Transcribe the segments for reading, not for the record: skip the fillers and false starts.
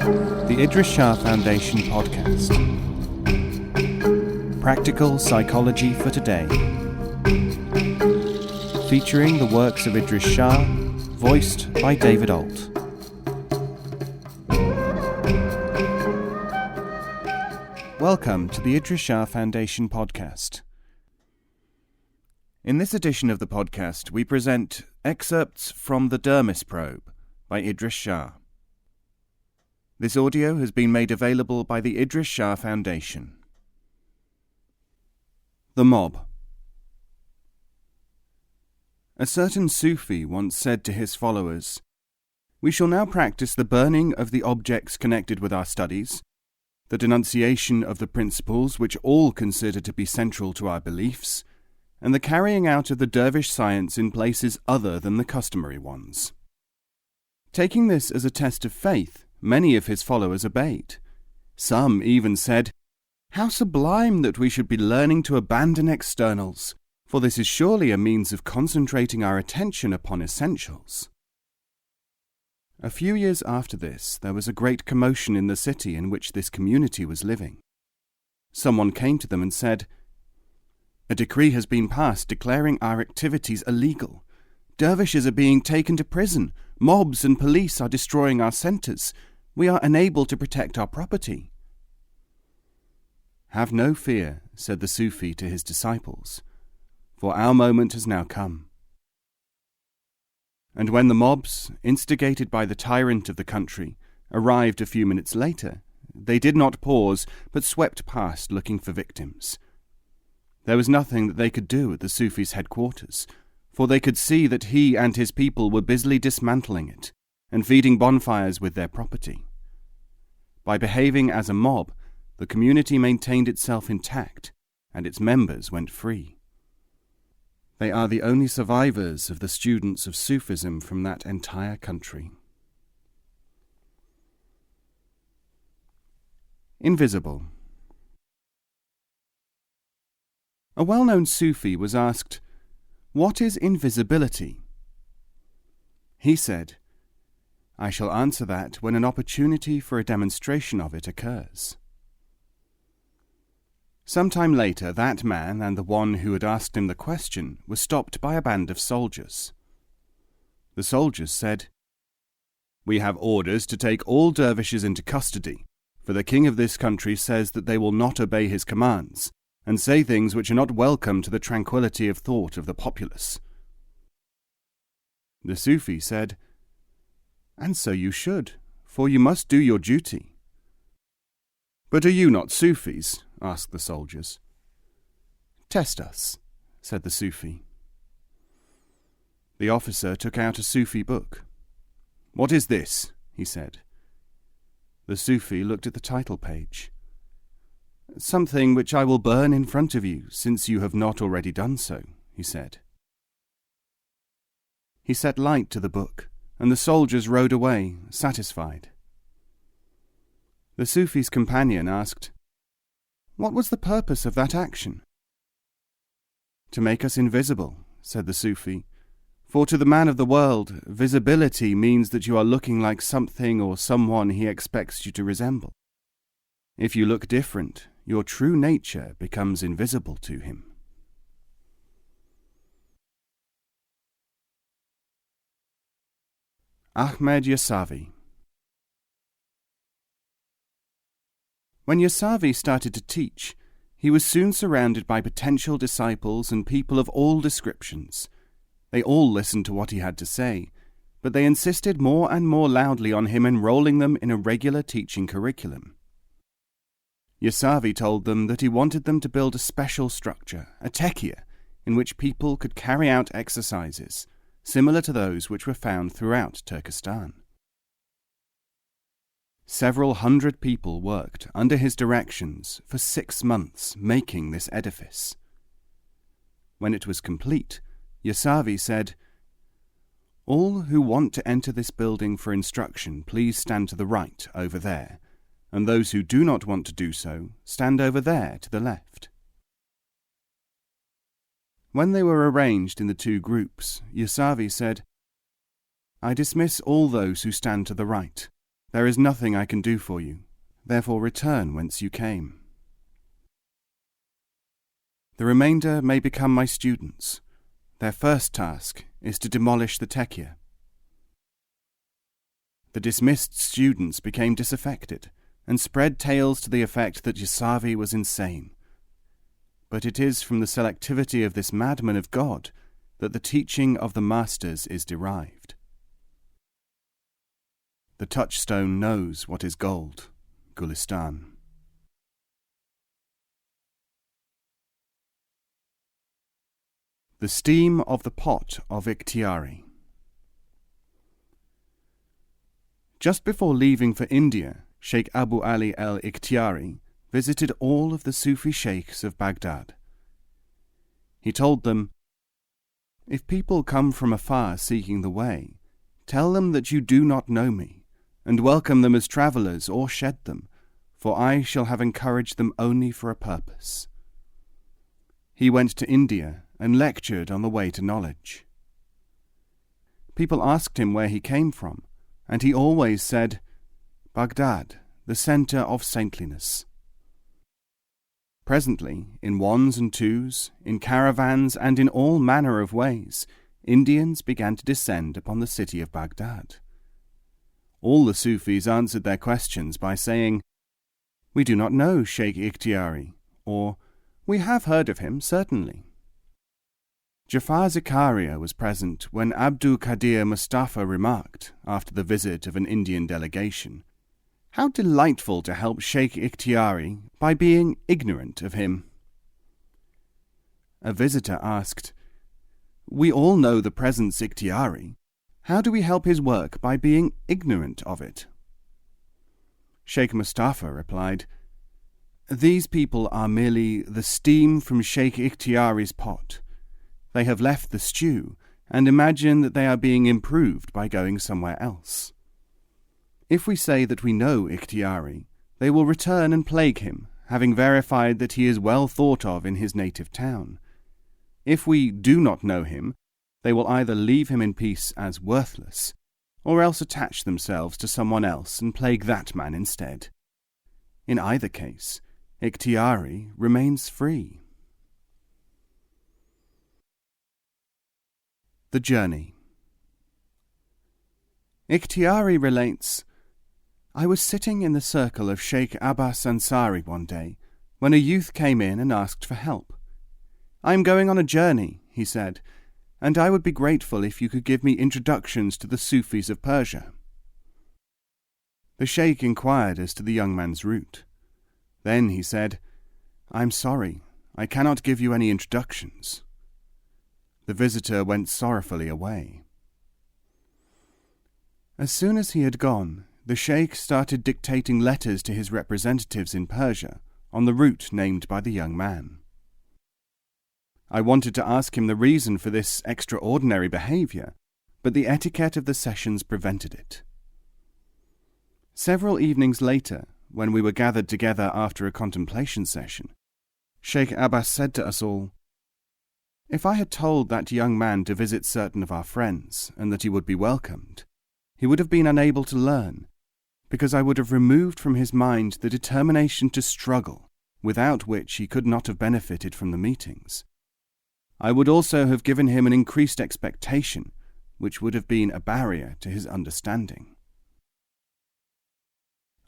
The Idries Shah Foundation podcast. Practical Psychology for Today. Featuring the works of Idries Shah, voiced by David Ault. Welcome to the Idries Shah Foundation podcast. In this edition of the podcast, we present excerpts from the Dermis Probe by Idries Shah. This audio has been made available by the Idries Shah Foundation. The Mob. A certain Sufi once said to his followers, "We shall now practice the burning of the objects connected with our studies, the denunciation of the principles which all consider to be central to our beliefs, and the carrying out of the dervish science in places other than the customary ones." Taking this as a test of faith, many of his followers obeyed. Some even said, "How sublime that we should be learning to abandon externals, for this is surely a means of concentrating our attention upon essentials." A few years after this, there was a great commotion in the city in which this community was living. Someone came to them and said, "A decree has been passed declaring our activities illegal. Dervishes are being taken to prison. Mobs and police are destroying our centres. We are unable to protect our property." "Have no fear," said the Sufi to his disciples, "for our moment has now come." And when the mobs, instigated by the tyrant of the country, arrived a few minutes later, they did not pause, but swept past looking for victims. There was nothing that they could do at the Sufi's headquarters, for they could see that he and his people were busily dismantling it and feeding bonfires with their property. By behaving as a mob, the community maintained itself intact, and its members went free. They are the only survivors of the students of Sufism from that entire country. Invisible. A well-known Sufi was asked, "What is invisibility?" He said, "I shall answer that when an opportunity for a demonstration of it occurs." Some time later, that man and the one who had asked him the question were stopped by a band of soldiers. The soldiers said, "We have orders to take all dervishes into custody, for the king of this country says that they will not obey his commands, and say things which are not welcome to the tranquillity of thought of the populace." The Sufi said, "And so you should, for you must do your duty." "But are you not Sufis?" asked the soldiers. "Test us," said the Sufi. The officer took out a Sufi book. "What is this?" he said. The Sufi looked at the title page. "Something which I will burn in front of you, since you have not already done so," he said. He set light to the book, and the soldiers rode away, satisfied. The Sufi's companion asked, "What was the purpose of that action?" "To make us invisible," said the Sufi, "for to the man of the world, visibility means that you are looking like something or someone he expects you to resemble. If you look different, your true nature becomes invisible to him." Ahmed Yasavi. When Yasavi started to teach, he was soon surrounded by potential disciples and people of all descriptions. They all listened to what he had to say, but they insisted more and more loudly on him enrolling them in a regular teaching curriculum. Yasavi told them that he wanted them to build a special structure, a tekia, in which people could carry out exercises, similar to those which were found throughout Turkestan. Several hundred people worked under his directions for 6 months making this edifice. When it was complete, Yasavi said, "All who want to enter this building for instruction, please stand to the right over there, and those who do not want to do so, stand over there to the left." When they were arranged in the 2 groups, Yasavi said, "I dismiss all those who stand to the right. There is nothing I can do for you. Therefore return whence you came. The remainder may become my students. Their first task is to demolish the tekia." The dismissed students became disaffected and spread tales to the effect that Yasavi was insane. But it is from the selectivity of this madman of God that the teaching of the masters is derived. The touchstone knows what is gold. Gulistan. The steam of the pot of Ikhtiari. Just before leaving for India, Sheikh Abu Ali al-Ikhtiari visited all of the Sufi sheikhs of Baghdad. He told them, "If people come from afar seeking the way, tell them that you do not know me, and welcome them as travellers or shed them, for I shall have encouraged them only for a purpose." He went to India and lectured on the way to knowledge. People asked him where he came from, and he always said, "Baghdad, the centre of saintliness." Presently, in ones and twos, in caravans, and in all manner of ways, Indians began to descend upon the city of Baghdad. All the Sufis answered their questions by saying, "We do not know Sheikh Ikhtiari," or "We have heard of him, certainly." Jafar Zakaria was present when Abdul Qadir Mustafa remarked, after the visit of an Indian delegation, "How delightful to help Sheikh Ikhtiari by being ignorant of him." A visitor asked, "We all know the presence Ikhtiari. How do we help his work by being ignorant of it?" Sheikh Mustafa replied, "These people are merely the steam from Sheikh Ikhtiari's pot. They have left the stew and imagine that they are being improved by going somewhere else. If we say that we know Ikhtiari, they will return and plague him, having verified that he is well thought of in his native town. If we do not know him, they will either leave him in peace as worthless, or else attach themselves to someone else and plague that man instead. In either case, Ikhtiari remains free." The Journey. Ikhtiari relates, "I was sitting in the circle of Sheikh Abbas Ansari one day, when a youth came in and asked for help. 'I am going on a journey,' he said, 'and I would be grateful if you could give me introductions to the Sufis of Persia.' The Sheikh inquired as to the young man's route. Then he said, 'I am sorry, I cannot give you any introductions.' The visitor went sorrowfully away. As soon as he had gone, the Sheikh started dictating letters to his representatives in Persia on the route named by the young man. I wanted to ask him the reason for this extraordinary behaviour, but the etiquette of the sessions prevented it. Several evenings later, when we were gathered together after a contemplation session, Sheikh Abbas said to us all, 'If I had told that young man to visit certain of our friends, and that he would be welcomed, he would have been unable to learn, because I would have removed from his mind the determination to struggle, without which he could not have benefited from the meetings. I would also have given him an increased expectation, which would have been a barrier to his understanding.'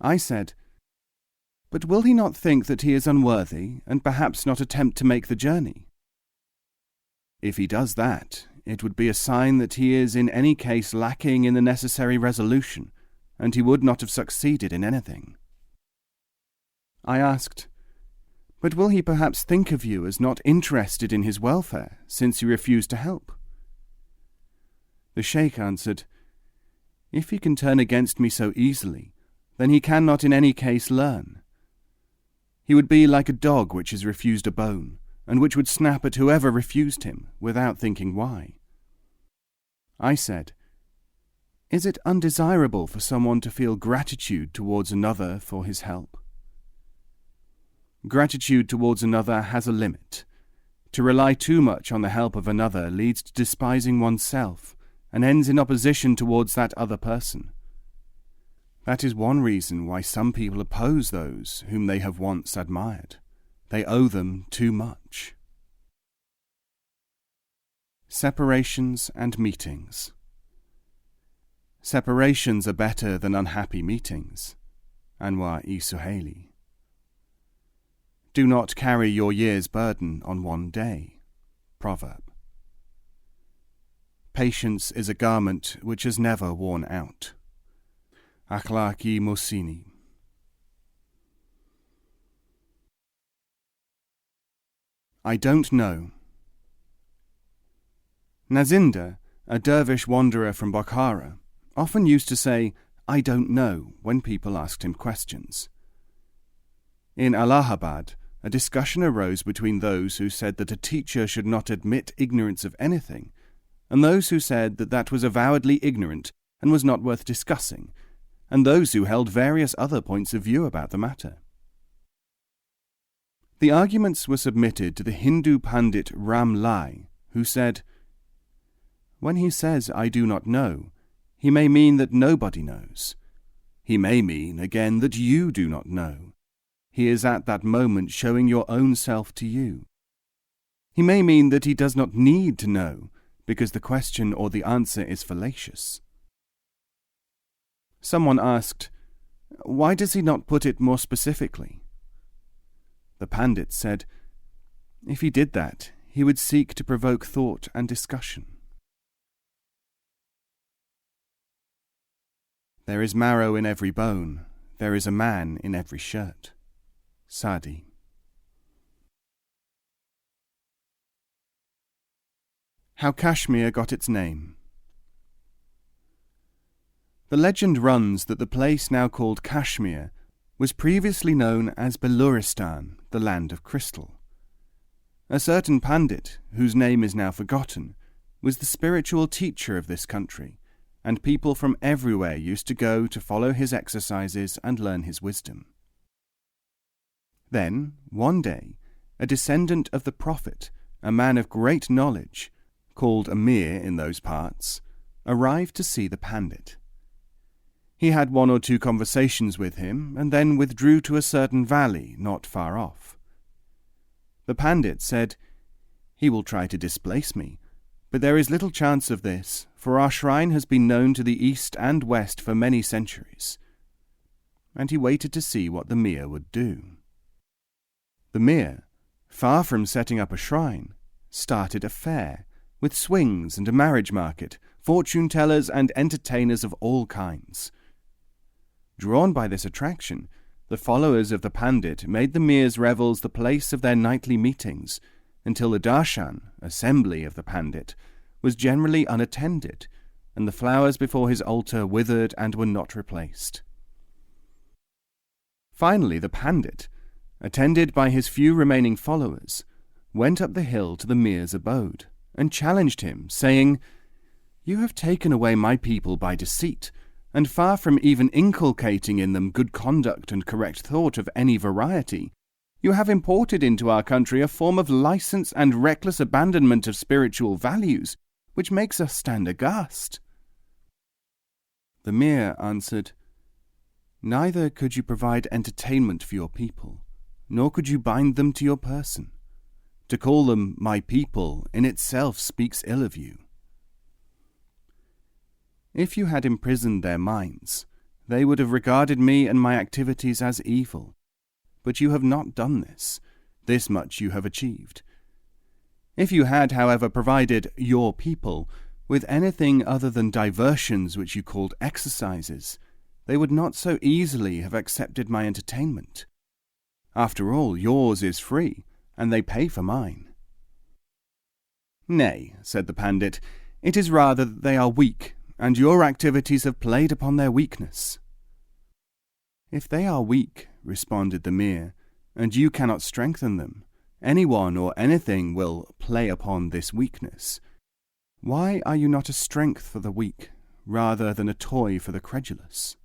I said, 'But will he not think that he is unworthy, and perhaps not attempt to make the journey?' 'If he does that, it would be a sign that he is in any case lacking in the necessary resolution, and he would not have succeeded in anything.' I asked, 'But will he perhaps think of you as not interested in his welfare, since you refuse to help?' The Sheikh answered, 'If he can turn against me so easily, then he cannot in any case learn. He would be like a dog which is refused a bone, and which would snap at whoever refused him, without thinking why.' I said, 'Is it undesirable for someone to feel gratitude towards another for his help?' Gratitude towards another has a limit. To rely too much on the help of another leads to despising oneself, and ends in opposition towards that other person. That is one reason why some people oppose those whom they have once admired. They owe them too much. Separations and meetings. Separations are better than unhappy meetings. Anwar E. Suhaili. Do not carry your year's burden on one day. Proverb. Patience is a garment which is never worn out. Akhlaq-e Mohsini. I don't know. Nazinda, a dervish wanderer from Bokhara, often used to say, I don't know, when people asked him questions. In Allahabad, a discussion arose between those who said that a teacher should not admit ignorance of anything, and those who said that that was avowedly ignorant and was not worth discussing, and those who held various other points of view about the matter. The arguments were submitted to the Hindu Pandit Ram Lai, who said, When he says, I do not know, he may mean that nobody knows. He may mean, again, that you do not know. He is at that moment showing your own self to you. He may mean that he does not need to know, because the question or the answer is fallacious. Someone asked, Why does he not put it more specifically? The Pandit said, If he did that, he would seek to provoke thought and discussion. There is marrow in every bone, there is a man in every shirt. Sadi. How Kashmir got its name. The legend runs that the place now called Kashmir was previously known as Beluristan, the land of crystal. A certain Pandit, whose name is now forgotten, was the spiritual teacher of this country, and people from everywhere used to go to follow his exercises and learn his wisdom. Then, one day, a descendant of the Prophet, a man of great knowledge, called a Mir in those parts, arrived to see the Pandit. He had one or two conversations with him, and then withdrew to a certain valley not far off. The Pandit said, He will try to displace me, but there is little chance of this, for our shrine has been known to the east and west for many centuries. And he waited to see what the Mir would do. The Mir, far from setting up a shrine, started a fair, with swings and a marriage market, fortune-tellers and entertainers of all kinds. Drawn by this attraction, the followers of the Pandit made the Mir's revels the place of their nightly meetings, until the darshan, assembly of the Pandit, was generally unattended, and the flowers before his altar withered and were not replaced. Finally the Pandit, attended by his few remaining followers, went up the hill to the Mir's abode, and challenged him, saying, You have taken away my people by deceit, and far from even inculcating in them good conduct and correct thought of any variety, you have imported into our country a form of license and reckless abandonment of spiritual values, which makes us stand aghast. The Mir answered, Neither could you provide entertainment for your people, nor could you bind them to your person. To call them my people in itself speaks ill of you. If you had imprisoned their minds, they would have regarded me and my activities as evil. But you have not done this. This much you have achieved. If you had, however, provided your people with anything other than diversions which you called exercises, they would not so easily have accepted my entertainment. After all, yours is free, and they pay for mine. Nay, said the Pandit, it is rather that they are weak, and your activities have played upon their weakness. If they are weak, responded the Mir, and you cannot strengthen them, anyone or anything will play upon this weakness. Why are you not a strength for the weak, rather than a toy for the credulous?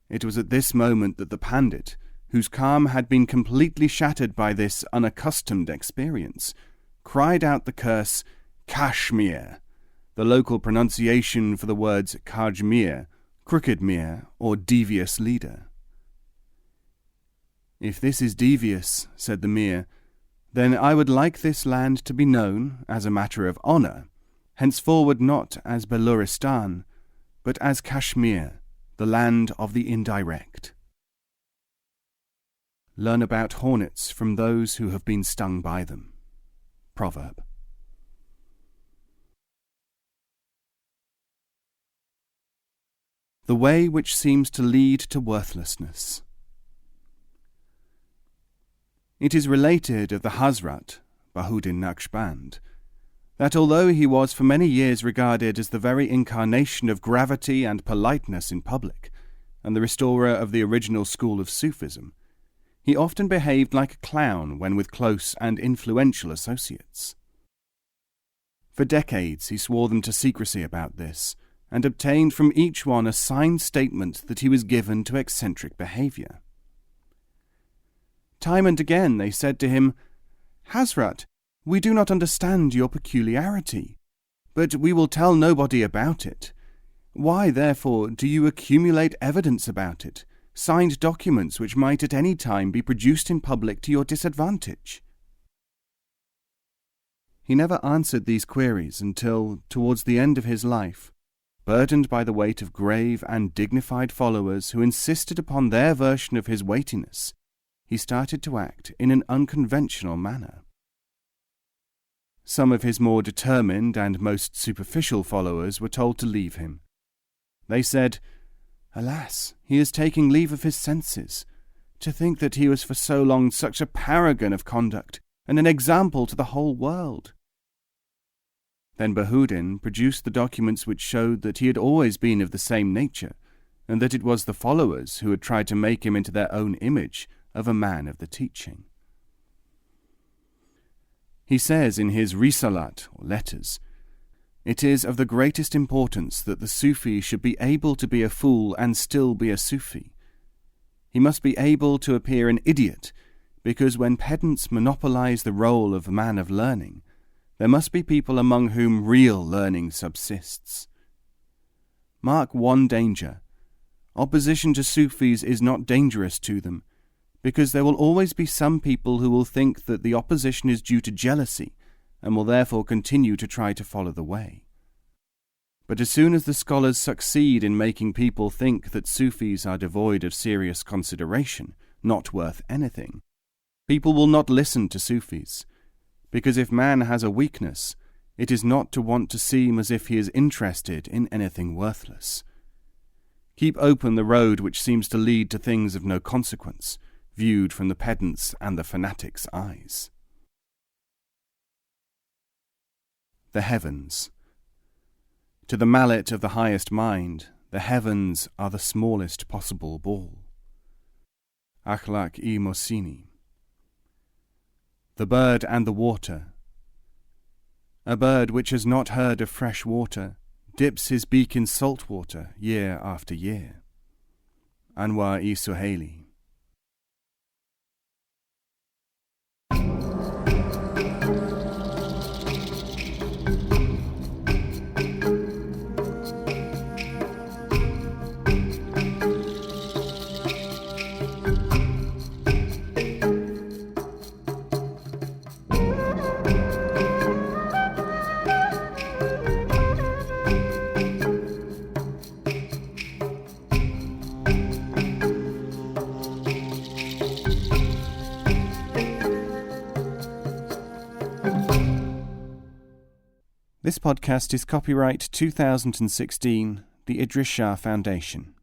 It was at this moment that the Pandit, whose calm had been completely shattered by this unaccustomed experience, cried out the curse, Kashmir, the local pronunciation for the words Kajmir, crooked mir, or devious leader. If this is devious, said the mir, then I would like this land to be known, as a matter of honour, henceforward not as Beluristan, but as Kashmir, the land of the indirect. Learn about hornets from those who have been stung by them. Proverb. The way which seems to lead to worthlessness. It is related of the Hazrat, Bahuddin Naqshband, that although he was for many years regarded as the very incarnation of gravity and politeness in public, and the restorer of the original school of Sufism, he often behaved like a clown when with close and influential associates. For decades he swore them to secrecy about this, and obtained from each one a signed statement that he was given to eccentric behaviour. Time and again they said to him, "Hazrat, we do not understand your peculiarity, but we will tell nobody about it. Why, therefore, do you accumulate evidence about it, signed documents which might at any time be produced in public to your disadvantage?" He never answered these queries until, towards the end of his life, burdened by the weight of grave and dignified followers who insisted upon their version of his weightiness, he started to act in an unconventional manner. Some of his more determined and most superficial followers were told to leave him. They said, "Alas, he is taking leave of his senses. To think that he was for so long such a paragon of conduct and an example to the whole world." Then Bahuddin produced the documents which showed that he had always been of the same nature, and that it was the followers who had tried to make him into their own image of a man of the teaching. He says in his Risalat, or letters, "It is of the greatest importance that the Sufi should be able to be a fool and still be a Sufi. He must be able to appear an idiot, because when pedants monopolize the role of a man of learning, there must be people among whom real learning subsists. Mark one danger. Opposition to Sufis is not dangerous to them, because there will always be some people who will think that the opposition is due to jealousy, and will therefore continue to try to follow the way. But as soon as the scholars succeed in making people think that Sufis are devoid of serious consideration, not worth anything, people will not listen to Sufis, because if man has a weakness, it is not to want to seem as if he is interested in anything worthless. Keep open the road which seems to lead to things of no consequence, viewed from the pedant's and the fanatic's eyes. The heavens. To the mallet of the highest mind, the heavens are the smallest possible ball. Akhlaq-i Mohsini. The bird and the water. A bird which has not heard of fresh water dips his beak in salt water year after year. Anwar-i Suhaili. This podcast is copyright 2016, the Idries Shah Foundation.